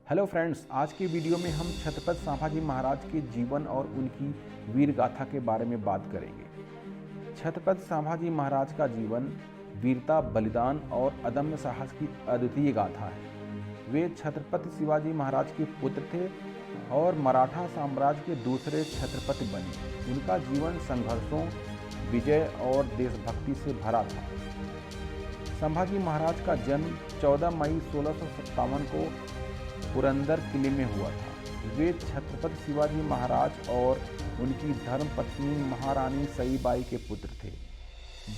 Hello friends, आज की video में हम छत्रपति संभाजी महाराज के जीवन और उनकी वीर गाथा के बारे में बात करेंगे। छत्रपति संभाजी महाराज का जीवन वीरता, बलिदान और अदम्य साहस की अद्वितीय गाथा है। वे छत्रपति शिवाजी महाराज के पुत्र थे और मराठा साम्राज्य के दूसरे छत्रपति बने। उनका जीवन संघर्षों, विजय और देशभक्ति से भरा था। संभाजी महाराज का जन्म 14 मई 1657 को पुरंदर किले में हुआ था। वे छत्रपति शिवाजी महाराज और उनकी धर्मपत्नी महारानी सईबाई के पुत्र थे।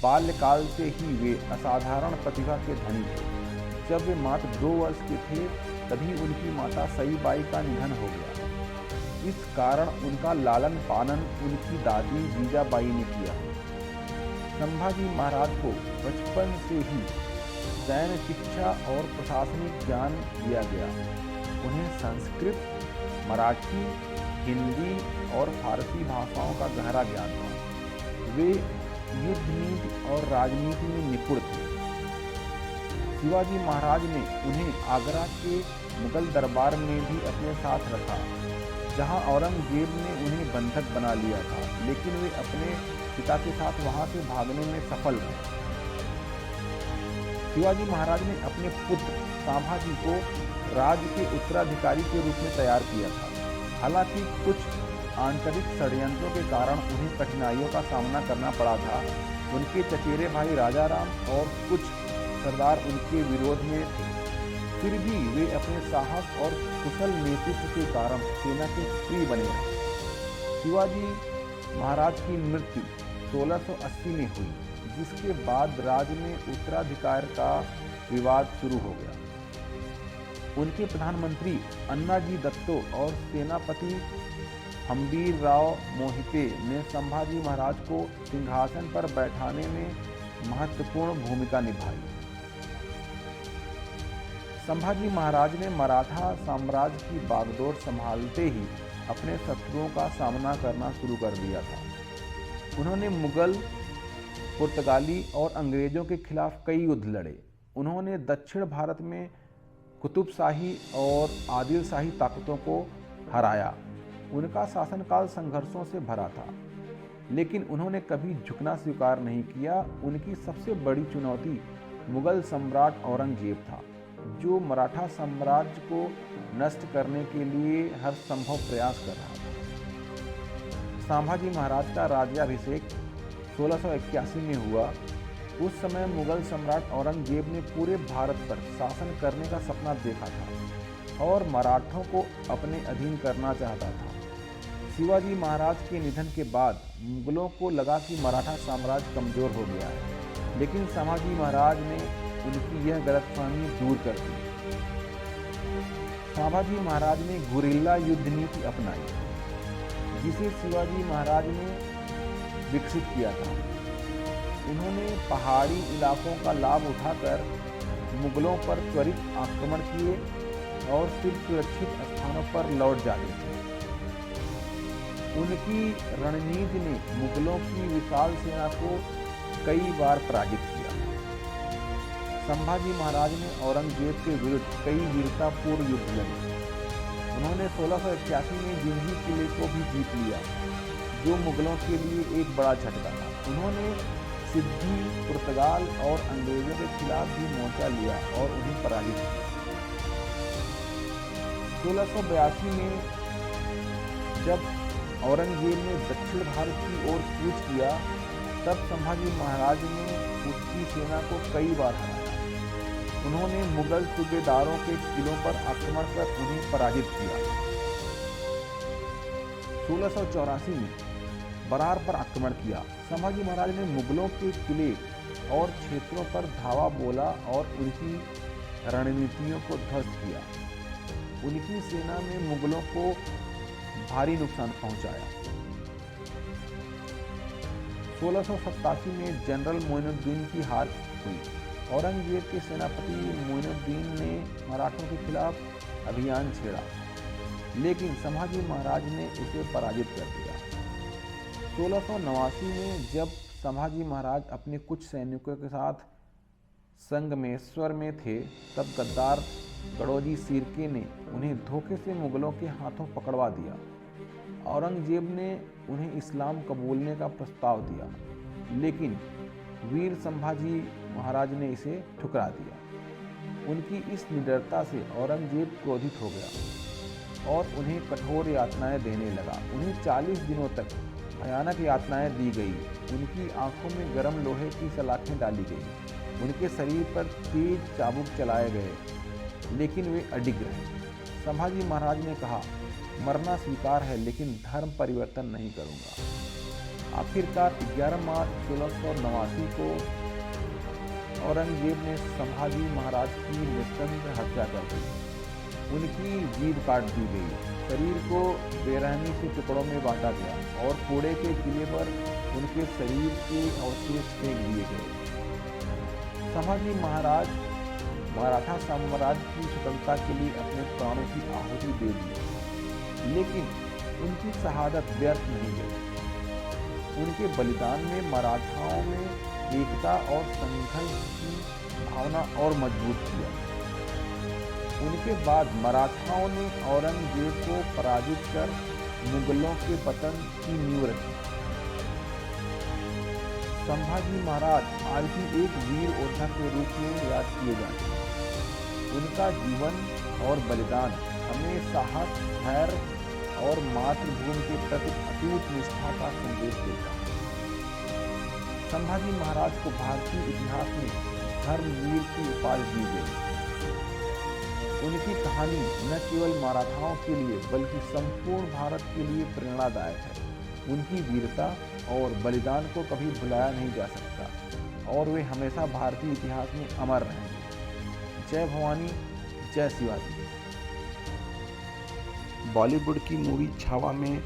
बाल्यकाल से ही वे असाधारण प्रतिभा के धनी थे। जब वे मात्र 2 वर्ष के थे तभी उनकी माता सईबाई का निधन हो गया। इस कारण उनका लालन पालन उनकी दादी जीजाबाई ने किया। संभाजी महाराज को बचपन से ही सैन्य शिक्षा और प्रशासनिक ज्ञान दिया गया। उन्हें संस्कृत, मराठी, हिंदी और फारसी भाषाओं का गहरा ज्ञान था। वे युद्ध नीति और राजनीति में निपुण थे। शिवाजी महाराज ने उन्हें आगरा के मुगल दरबार में भी अपने साथ रखा, जहां औरंगजेब ने उन्हें बंधक बना लिया था, लेकिन वे अपने पिता के साथ वहां से भागने में सफल रहे। शिवाजी महाराज ने अपने पुत्र संभाजी को राज्य के उत्तराधिकारी के रूप में तैयार किया था। हालांकि कुछ आंतरिक षड्यंत्रों के कारण उन्हें कठिनाइयों का सामना करना पड़ा था। उनके चचेरे भाई राजाराम और कुछ सरदार उनके विरोध में थे। फिर भी वे अपने साहस और कुशल नेतृत्व के कारण सेना के प्रिय बने रहे। शिवाजी महाराज की मृत्यु 1680 में हुई, जिसके बाद राज्य में उत्तराधिकार का विवाद शुरू हो गया। उनके प्रधानमंत्री अन्नाजी दत्तो और सेनापति हम्बीरराव मोहिते ने संभाजी महाराज को सिंहासन पर बैठाने में महत्वपूर्ण भूमिका निभाई। संभाजी महाराज ने मराठा साम्राज्य की बागडोर संभालते ही अपने शत्रुओं का सामना करना शुरू कर दिया था। उन्होंने मुगल, पुर्तगाली और अंग्रेजों के खिलाफ कई युद्ध लड़े। उन्होंने दक्षिण भारत में कुतुबशाही और आदिलशाही ताकतों को हराया। उनका शासनकाल संघर्षों से भरा था, लेकिन उन्होंने कभी झुकना स्वीकार नहीं किया। उनकी सबसे बड़ी चुनौती मुगल सम्राट औरंगजेब था, जो मराठा साम्राज्य को नष्ट करने के लिए हर संभव प्रयास कर रहा था। संभाजी महाराज का राज्याभिषेक 1681 में हुआ। उस समय मुगल सम्राट औरंगजेब ने पूरे भारत पर शासन करने का सपना देखा था और मराठों को अपने अधीन करना चाहता था। शिवाजी महाराज के निधन के बाद मुगलों को लगा कि मराठा साम्राज्य कमजोर हो गया है, लेकिन संभाजी महाराज ने उनकी यह गलतफहमी दूर कर दी। संभाजी महाराज ने गुरिल्ला युद्ध नीति अपनाई, जिसे शिवाजी महाराज ने विकसित किया था। उन्होंने पहाड़ी इलाकों का लाभ उठाकर मुगलों पर त्वरित आक्रमण किए और फिर सुरक्षित स्थानों पर लौट जाते थे। उनकी रणनीति ने मुगलों की विशाल सेना को कई बार पराजित किया। संभाजी महाराज ने औरंगजेब के विरुद्ध कई वीरतापूर्ण युद्ध लड़े। उन्होंने 1681 में जिंजी किले को भी जीत लिया, जो मुगलों के लिए एक बड़ा झटका था। उन्होंने सिद्दी, पुर्तगाल और अंग्रेजों के खिलाफ भी मोर्चा लिया और उन्हें पराजित किया। 1682 में जब औरंगजेब ने दक्षिण भारत की ओर कूच किया, तब संभाजी महाराज ने उसकी सेना को कई बार हराया। उन्होंने मुगल सूबेदारों के किलों पर आक्रमण कर उन्हें पराजित किया। 1684 में बरार पर आक्रमण किया। संभाजी महाराज ने मुगलों के किले और क्षेत्रों पर धावा बोला और उनकी रणनीतियों को ध्वस्त किया। उनकी सेना में मुगलों को भारी नुकसान पहुंचाया। 1687 में जनरल मोइनुद्दीन की हार हुई। औरंगजेब के सेनापति मोइनुद्दीन ने मराठों के खिलाफ अभियान छेड़ा, लेकिन संभाजी महाराज ने उसे पराजित कर दिया। 1689 में जब संभाजी महाराज अपने कुछ सैनिकों के साथ संगमेश्वर में थे, तब गद्दार गडोजी शिर्के ने उन्हें धोखे से मुगलों के हाथों पकड़वा दिया। औरंगजेब ने उन्हें इस्लाम कबूलने का प्रस्ताव दिया, लेकिन वीर संभाजी महाराज ने इसे ठुकरा दिया। उनकी इस निडरता से औरंगजेब क्रोधित हो गया और उन्हें कठोर यातनाएं देने लगा। उन्हें 40 दिनों तक भयानक यातनाएं दी गई। उनकी आंखों में गर्म लोहे की सलाखें डाली गई। उनके शरीर पर तेज चाबुक चलाए गए, लेकिन वे अडिग रहे। संभाजी महाराज ने कहा, मरना स्वीकार है, लेकिन धर्म परिवर्तन नहीं करूंगा। आखिरकार 11 मार्च 1689 को औरंगजेब ने संभाजी महाराज की निस्संदेह हत्या कर दी। उनकी जीभ काट दी गई, शरीर को बेरहमी से टुकड़ों में बांटा गया और कूड़े के किले पर उनके शरीर के अवशेष फेंक दिए गए। संभाजी महाराज मराठा साम्राज्य की स्वतंत्रता के लिए अपने प्राणों की आहुति दे दी, लेकिन उनकी शहादत व्यर्थ नहीं गई। उनके बलिदान ने मराठाओं में एकता और संघर्ष की भावना और मजबूत किया। उनके बाद मराठाओं ने औरंगजेब को पराजित कर मुगलों के पतन की नींव रखी। संभाजी महाराज आज भी एक वीर योद्धा के रूप में याद किए जाते हैं। उनका जीवन और बलिदान हमें साहस, धैर्य और मातृभूमि के प्रति अटूट निष्ठा का संदेश देता है। संभाजी महाराज को भारतीय इतिहास में धर्मवीर की उपाधि दी गई। उनकी कहानी न केवल मराठाओं के लिए बल्कि संपूर्ण भारत के लिए प्रेरणादायक है। उनकी वीरता और बलिदान को कभी भुलाया नहीं जा सकता और वे हमेशा भारतीय इतिहास में अमर रहेंगे। जय भवानी, जय शिवाजी। बॉलीवुड की मूवी छावा में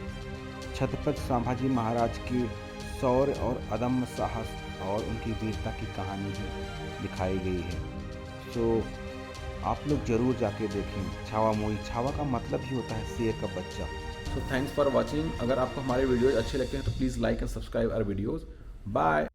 छत्रपति संभाजी महाराज के शौर्य और अदम्य साहस और उनकी वीरता की कहानी भी दिखाई गई है। सो आप लोग जरूर जाके देखें छावा मूवी। छावा का मतलब ही होता है शेर का बच्चा। So thanks for watching. अगर आपको हमारे वीडियोज अच्छे लगते हैं तो please like and subscribe our videos. Bye.